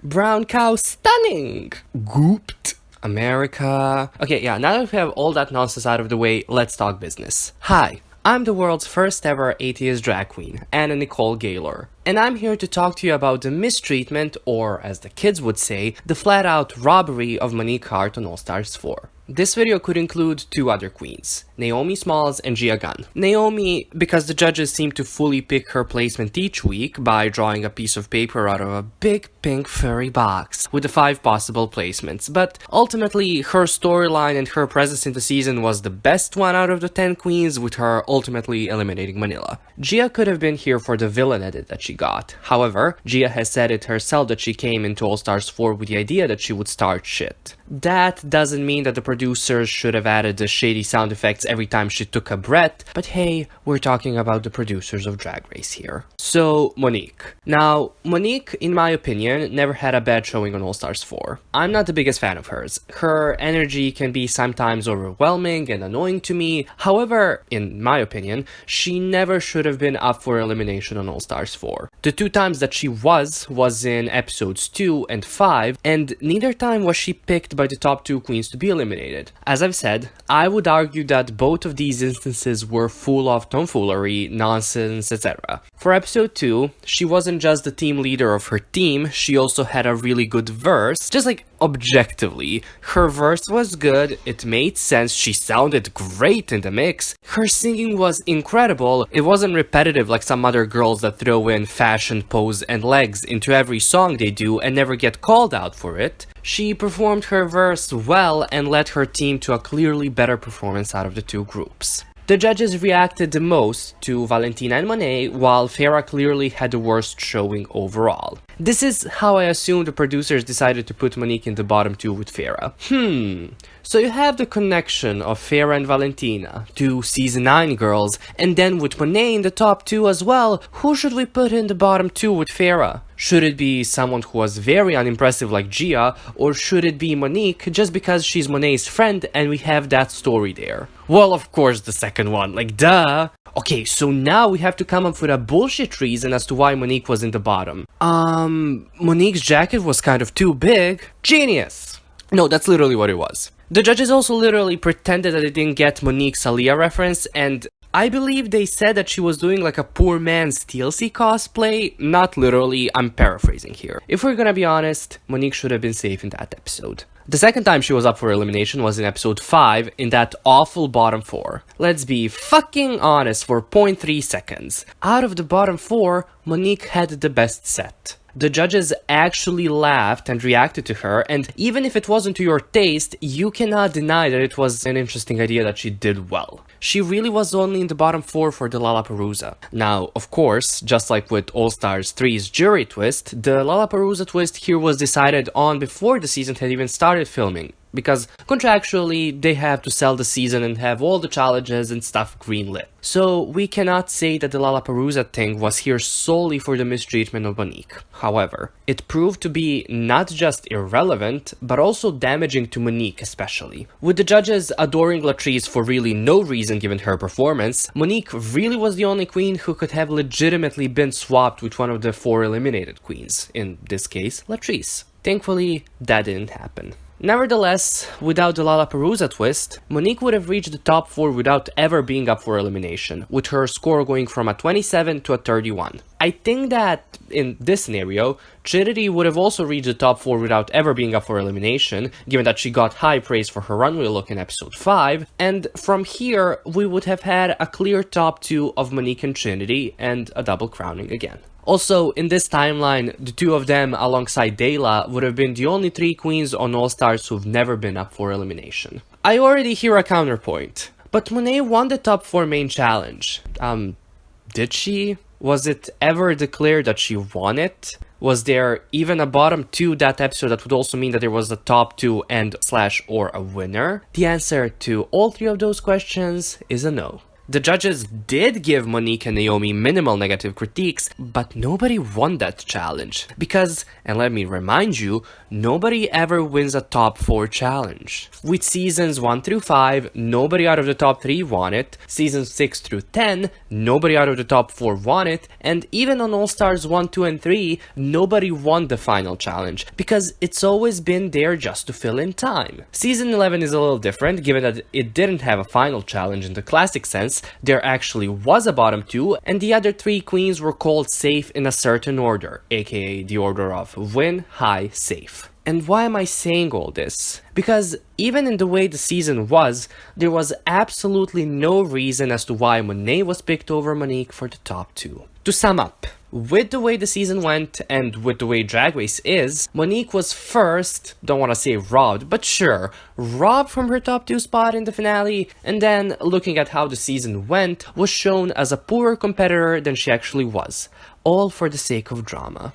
Brown cow stunning! Gooped. America. Okay, yeah, now that we have all that nonsense out of the way, let's talk business. Hi, I'm the world's first ever atheist drag queen, Anna Nicole Gaylor. And I'm here to talk to you about the mistreatment, or as the kids would say, the flat-out robbery of Monique Heart on All Stars 4. This video could include two other queens, Naomi Smalls and Gia Gunn. Naomi, because the judges seem to fully pick her placement each week by drawing a piece of paper out of a big pink furry box with the 5 possible placements, but ultimately her storyline and her presence in the season was the best one out of the 10 queens, with her ultimately eliminating Manila. Gia could have been here for the villain edit that she got. However, Gia has said it herself that she came into All Stars 4 with the idea that she would start shit. That doesn't mean that the producers should have added the shady sound effects every time she took a breath, but hey, we're talking about the producers of Drag Race here. So, Monique. Now, Monique, in my opinion, never had a bad showing on All Stars 4. I'm not the biggest fan of hers. Her energy can be sometimes overwhelming and annoying to me. However, in my opinion, she never should have been up for elimination on All Stars 4. The 2 times that she was in episodes 2 and 5, and neither time was she picked by the top 2 queens to be eliminated. As I've said, I would argue that both of these instances were full of tomfoolery, nonsense, etc. For episode 2, she wasn't just the team leader of her team, she also had a really good verse. Just like objectively, her verse was good, it made sense, she sounded great in the mix, her singing was incredible, it wasn't repetitive like some other girls that throw in fashion, pose, and legs into every song they do and never get called out for it. She performed her verse well and led her team to a clearly better performance out of the 2 groups. The judges reacted the most to Valentina and Monet, while Farrah clearly had the worst showing overall. This is how I assume the producers decided to put Monique in the bottom 2 with Farrah. So you have the connection of Farrah and Valentina, 2 season 9 girls, and then with Monet in the top 2 as well, who should we put in the bottom 2 with Farrah? Should it be someone who was very unimpressive like Gia, or should it be Monique just because she's Monet's friend and we have that story there? Well, of course the second one, like duh! Okay, so now we have to come up with a bullshit reason as to why Monique was in the bottom. Monique's jacket was kind of too big. Genius! No, that's literally what it was. The judges also literally pretended that they didn't get Monique's Aaliyah reference, and I believe they said that she was doing like a poor man's TLC cosplay. Not literally, I'm paraphrasing here. If we're gonna be honest, Monique should have been safe in that episode. The second time she was up for elimination was in episode 5, in that awful bottom 4. Let's be fucking honest for 0.3 seconds. Out of the bottom 4, Monique had the best set. The judges actually laughed and reacted to her, and even if it wasn't to your taste, you cannot deny that it was an interesting idea that she did well. She really was only in the bottom 4 for the Lollapalooza. Now, of course, just like with All Stars 3's jury twist, the Lollapalooza twist here was decided on before the season had even started filming, because contractually they have to sell the season and have all the challenges and stuff greenlit. So we cannot say that the Lollapalooza thing was here solely for the mistreatment of Monique. However, it proved to be not just irrelevant, but also damaging to Monique especially. With the judges adoring Latrice for really no reason given her performance, Monique really was the only queen who could have legitimately been swapped with one of the 4 eliminated queens, in this case, Latrice. Thankfully, that didn't happen. Nevertheless, without the Lollapalooza twist, Monique would have reached the top 4 without ever being up for elimination, with her score going from a 27 to a 31. I think that, in this scenario, Charity would have also reached the top 4 without ever being up for elimination, given that she got high praise for her runway look in episode 5, and from here, we would have had a clear top 2 of Monique and Trinity, and a double crowning again. Also, in this timeline, the 2 of them alongside Dayla would have been the only 3 queens on All Stars who've never been up for elimination. I already hear a counterpoint, but Monet won the top 4 main challenge. Did she? Was it ever declared that she won it? Was there even a bottom 2 that episode that would also mean that there was a top 2 and/or a winner? The answer to all 3 of those questions is a no. The judges did give Monique and Naomi minimal negative critiques, but nobody won that challenge. Because, and let me remind you, nobody ever wins a top 4 challenge. With seasons 1 through 5, nobody out of the top 3 won it. Seasons 6 through 10, nobody out of the top 4 won it. And even on All Stars 1, 2, and 3, nobody won the final challenge, because it's always been there just to fill in time. Season 11 is a little different, given that it didn't have a final challenge in the classic sense. There actually was a bottom 2, and the other 3 queens were called safe in a certain order, aka the order of win, high, safe. And why am I saying all this? Because even in the way the season was, there was absolutely no reason as to why Monet was picked over Monique for the top 2. To sum up, with the way the season went and with the way Drag Race is, Monique was first, don't want to say robbed, but sure, robbed from her top 2 spot in the finale, and then, looking at how the season went, was shown as a poorer competitor than she actually was, all for the sake of drama.